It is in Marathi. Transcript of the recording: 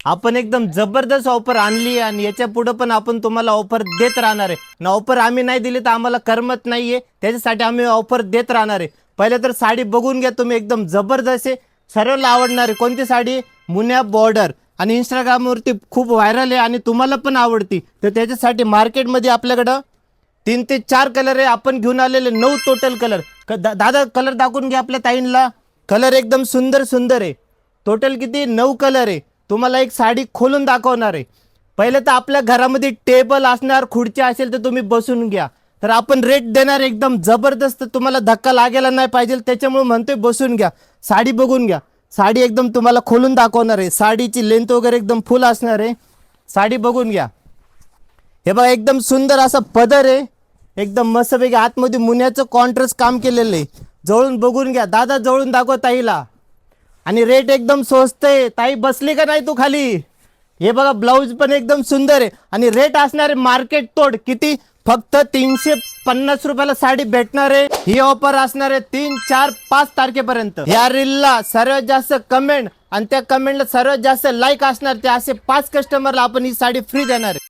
आपण एकदम जबरदस्त ऑफर आणली आणि याच्या पुढे पण आपण तुम्हाला ऑफर देत राहणार आहे ना। ऑफर आम्ही नाही दिली तर आम्हाला करमत नाहीये, त्याच्यासाठी आम्ही ऑफर देत राहणार आहे। पहिले तर साडी बघून घ्या तुम्ही, एकदम जबरदस्त आहे, सर्वांना आवडणार आहे। कोणती साडी? मुन्या बॉर्डर, आणि इंस्टाग्रामवरती खूप व्हायरल आहे आणि तुम्हाला पण आवडती। तर त्याच्यासाठी मार्केटमध्ये आपल्याकडं 3 ते 4 कलर आहे, आपण घेऊन आलेले 9 टोटल कलर। दादा कलर दाखवून घ्या आपल्या ताईंना, कलर एकदम सुंदर सुंदर आहे। टोटल किती? 9 कलर आहे। तुम्हाला एक साडी खोलून दाखवणार आहे। पहिले तर आपल्या घरामध्ये टेबल असणार, खुर्ची असेल तर तुम्ही बसून घ्या। तर आपण रेट देणार एकदम जबरदस्त, तुम्हाला धक्का लागायला नाही पाहिजे, त्याच्यामुळे म्हणतोय बसून घ्या। साडी बघून घ्या, साडी एकदम तुम्हाला खोलून दाखवणार आहे। साडीची लेंथ वगैरे एकदम फुल असणार आहे, साडी बघून घ्या। हे बघा एकदम सुंदर असा पदर आहे, एकदम मस्तपैकी आतमध्ये मुन्याचं कॉन्ट्रास्ट काम केलेलं आहे। जवळून बघून घ्या, दादा जवळून दाखव ताईला। आणि रेट एकदम स्वस्त आहे। ताई बसली का नाही तू खाली? हे बघा ब्लाऊज पण एकदम सुंदर आहे आणि रेट असणार आहे मार्केट तोड। किती? फक्त 350 रुपयाला साडी भेटणार आहे। ही ऑफर असणार आहे 3, 4, 5 तारखेपर्यंत। या रीलला सर्वात जास्त कमेंट आणि त्या कमेंटला सर्वात जास्त लाईक असणार, ते असे 5 कस्टमरला आपण ही साडी फ्री देणार आहे।